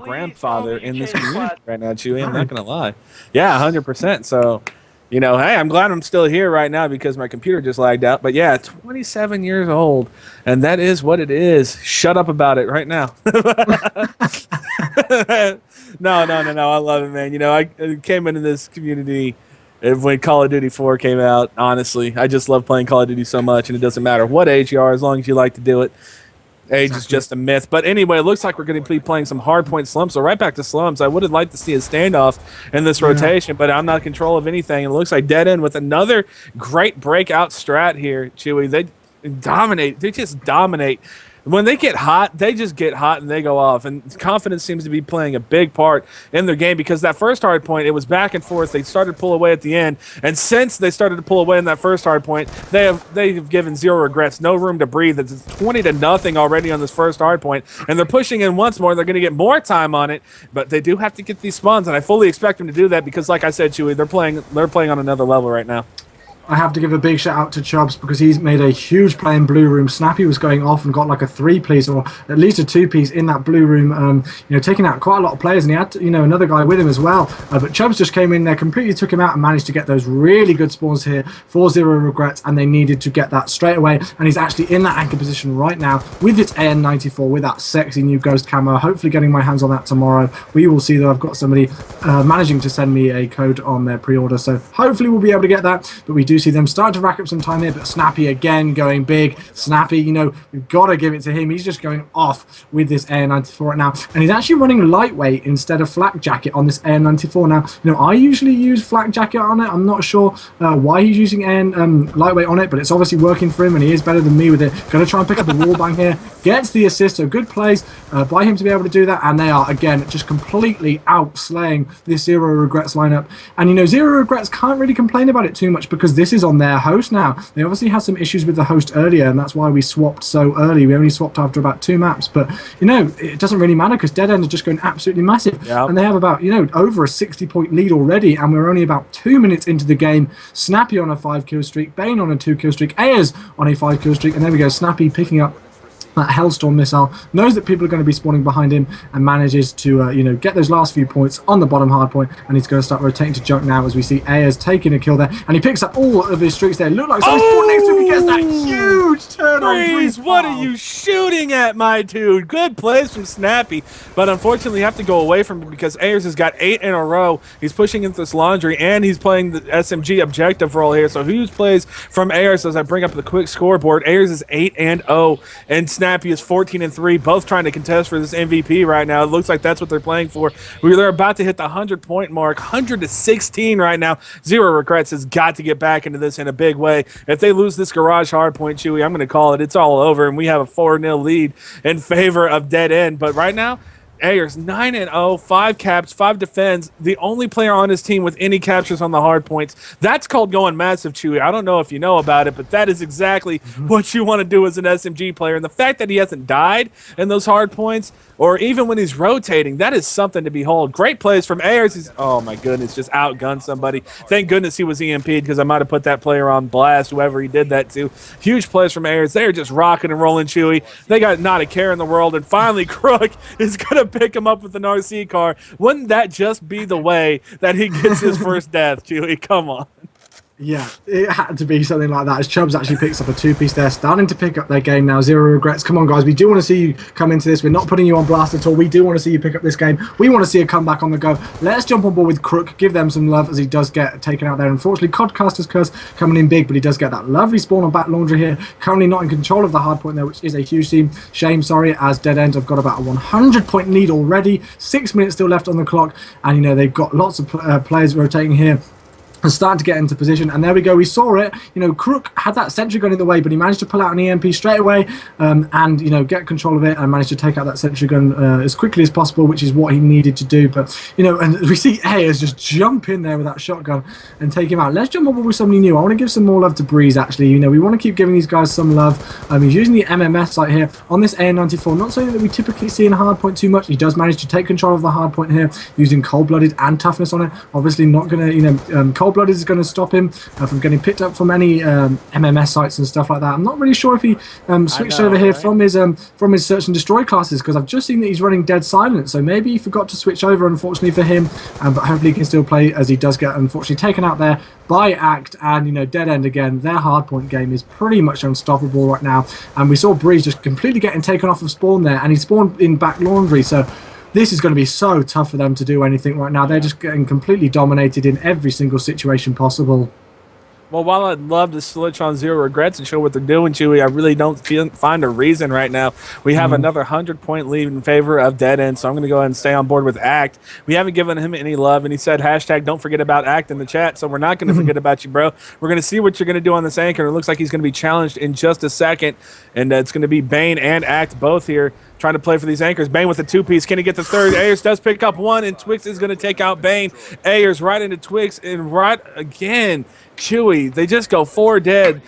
grandfather in this community right now, Chewy. I'm not going to lie. Yeah, 100%. So, hey, I'm glad I'm still here right now because my computer just lagged out. But yeah, 27 years old, and that is what it is. Shut up about it right now. No. I love it, man. I came into this community when Call of Duty 4 came out. Honestly, I just love playing Call of Duty so much, and it doesn't matter what age you are as long as you like to do it. Age is just a myth. But anyway, it looks like we're going to be playing some Hardpoint Slums. So right back to Slums. I would have liked to see a standoff in this rotation, but I'm not in control of anything. It looks like Dead End with another great breakout strat here, Chewy. They dominate. They just dominate. When they get hot, they just get hot and they go off. And confidence seems to be playing a big part in their game because that first hard point, it was back and forth. They started to pull away at the end. And since they started to pull away in that first hard point, they've given zero regrets, no room to breathe. It's 20-0 already on this first hard point. And they're pushing in once more. They're going to get more time on it. But they do have to get these spawns. And I fully expect them to do that because, like I said, Chewy, they're playing on another level right now. I have to give a big shout out to Chubbs because he's made a huge play in blue room. Snappy was going off and got like a 3-piece or at least a 2-piece in that blue room, taking out quite a lot of players, and he had another guy with him as well. But Chubbs just came in there, completely took him out and managed to get those really good spawns here for zero regrets, and they needed to get that straight away. And he's actually in that anchor position right now with its AN94 with that sexy new ghost camo. Hopefully getting my hands on that tomorrow. We will see, though. I've got somebody managing to send me a code on their pre-order, so hopefully we'll be able to get that. But we do see them starting to rack up some time here, but Snappy again going big. Snappy, we've got to give it to him. He's just going off with this AN94 right now, and he's actually running lightweight instead of flak jacket on this AN94 now. I usually use flak jacket on it. I'm not sure why he's using lightweight on it, but it's obviously working for him, and he is better than me with it. Going to try and pick up the wall bang here. Gets the assist, so good plays by him to be able to do that, and they are, again, just completely outslaying this zero regrets lineup. And, zero regrets can't really complain about it too much because this is on their host now. They obviously had some issues with the host earlier, and that's why we swapped so early. We only swapped after about 2 maps, but, it doesn't really matter because Dead End are just going absolutely massive. Yep. And they have about, over a 60-point lead already, and we're only about 2 minutes into the game. Snappy on a 5-kill streak, Bane on a 2-kill streak, Ayers on a 5-kill streak, and there we go, Snappy picking up that Hellstorm missile, knows that people are going to be spawning behind him, and manages to get those last few points on the bottom hard point, and he's going to start rotating to junk now as we see Ayers taking a kill there, and he picks up all of his streaks there. Look like somebody's spawned next to him. He gets that huge turn on. Freeze, what are you shooting at, my dude? Good plays from Snappy, but unfortunately you have to go away from him because Ayers has got 8 in a row. He's pushing into this laundry, and he's playing the SMG objective role here, so huge plays from Ayers as I bring up the quick scoreboard. Ayers is 8-0, and Snappy is 14-3, both trying to contest for this MVP right now. It looks like that's what they're playing for. They're about to hit the 100-point mark, 100-16 right now. Zero regrets has got to get back into this in a big way. If they lose this garage hard point, Chewy, I'm going to call it. It's all over, and we have a 4-0 lead in favor of Dead End. But right now, Ayers 9-0, 5 caps, 5 defends. The only player on his team with any captures on the hard points. That's called going massive, Chewy. I don't know if you know about it, but that is exactly what you want to do as an SMG player. And the fact that he hasn't died in those hard points, or even when he's rotating, that is something to behold. Great plays from Ayers. He's, oh my goodness, just outgunned somebody. Thank goodness he was EMP'd because I might have put that player on blast, whoever he did that to. Huge plays from Ayers. They are just rocking and rolling, Chewy. They got not a care in the world. And finally, Crook is going to pick him up with an RC car. Wouldn't that just be the way that he gets his first death, Chewy? Come on. Yeah, it had to be something like that as Chubbs actually picks up a 2-piece there, starting to pick up their game now. Zero regrets. Come on, guys. We do want to see you come into this. We're not putting you on blast at all. We do want to see you pick up this game. We want to see a comeback on the go. Let's jump on board with Crook. Give them some love as he does get taken out there. Unfortunately, Codcaster's Curse coming in big, but he does get that lovely spawn on back laundry here. Currently not in control of the hard point there, which is a huge shame, as Dead End have got about a 100-point lead already. 6 minutes still left on the clock, and they've got lots of players rotating here and starting to get into position, and there we go. We saw it. Crook had that sentry gun in the way, but he managed to pull out an EMP straight away, and get control of it and managed to take out that sentry gun as quickly as possible, which is what he needed to do. But and we see Ayers just jump in there with that shotgun and take him out. Let's jump on with somebody new. I want to give some more love to Breeze. Actually, we want to keep giving these guys some love. He's using the MMS site here on this AN94. Not something that we typically see in Hardpoint too much. He does manage to take control of the hardpoint here using cold-blooded and toughness on it. Obviously, not going to cold Blooded is going to stop him from getting picked up from any MMS sites and stuff like that. I'm not really sure if he switched over here from his Search and Destroy classes, because I've just seen that he's running Dead Silent, so maybe he forgot to switch over, unfortunately for him, but hopefully he can still play, as he does get unfortunately taken out there by Act. And Dead End again, their hardpoint game is pretty much unstoppable right now, and we saw Breeze just completely getting taken off of spawn there, and he spawned in back laundry, so this is going to be so tough for them to do anything right now. They're just getting completely dominated in every single situation possible. Well, while I'd love to switch on Zero Regrets and show what they're doing, Chewy, I really don't find a reason right now. We have another 100-point lead in favor of Dead End, so I'm going to go ahead and stay on board with Act. We haven't given him any love, and he said, hashtag don't forget about Act in the chat, so we're not going to forget about you, bro. We're going to see what you're going to do on this anchor. It looks like he's going to be challenged in just a second, and it's going to be Bane and Act both here trying to play for these anchors. Bane with a two-piece. Can he get the third? Ayers does pick up one, and Twix is going to take out Bane. Ayers right into Twix, and right again, Chewy. They just go 4 dead.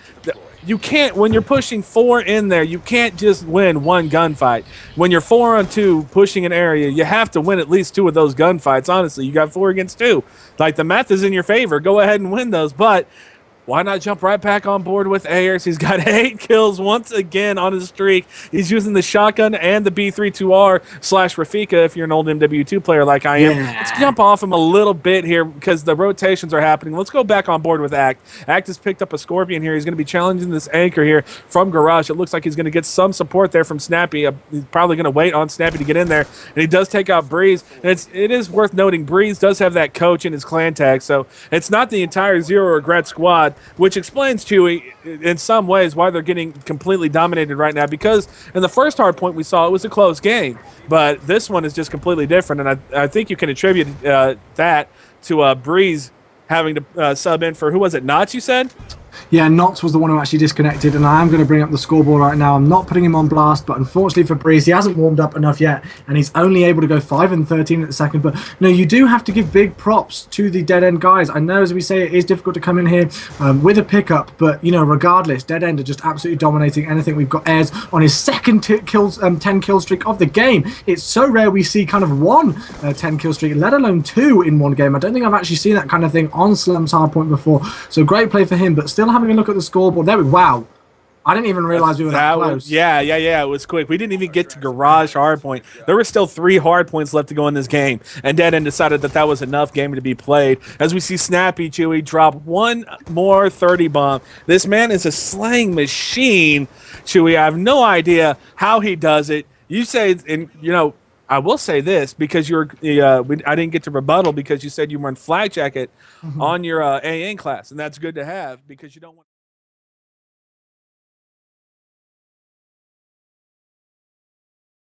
You can't, when you're pushing 4 in there, you can't just win one gunfight. When you're 4 on 2 pushing an area, you have to win at least 2 of those gunfights. Honestly, you got 4 against 2. Like, the math is in your favor. Go ahead and win those, but why not jump right back on board with Ayers? He's got 8 kills once again on his streak. He's using the shotgun and the B32R/Rafika if you're an old MW2 player like I am. Yeah. Let's jump off him a little bit here because the rotations are happening. Let's go back on board with Act. Act has picked up a Scorpion here. He's going to be challenging this anchor here from Garage. It looks like he's going to get some support there from Snappy. He's probably going to wait on Snappy to get in there. And he does take out Breeze. And it is worth noting, Breeze does have that coach in his clan tag, so it's not the entire Zero Regret squad, which explains, Chewy, in some ways why they're getting completely dominated right now, because in the first hard point we saw it was a close game, but this one is just completely different, and I think you can attribute that to Breeze having to sub in for, who was it, Knots, you said? Yeah, Knox was the one who actually disconnected, and I am going to bring up the scoreboard right now. I'm not putting him on blast, but unfortunately for Breeze, he hasn't warmed up enough yet, and he's only able to go 5 and 13 at the second. But no, you do have to give big props to the Dead End guys. I know, as we say, it is difficult to come in here with a pickup, but regardless, Dead End are just absolutely dominating anything. We've got Ayers on his second 10 kill streak of the game. It's so rare we see kind of one 10 kill streak, let alone 2 in one game. I don't think I've actually seen that kind of thing on Slums Hardpoint before. So great play for him, but still having a look at the scoreboard. There we go. Wow. I didn't even realize we were that close. Yeah. It was quick. We didn't even get to Garage Hardpoint. There were still 3 hardpoints left to go in this game, and Dead End decided that was enough game to be played. As we see Snappy, Chewy, drop one more 30 bomb. This man is a slaying machine, Chewy. I have no idea how he does it. You say, and I will say this, because I didn't get to rebuttal because you said you run Flag Jacket on your AA class, and that's good to have because you don't want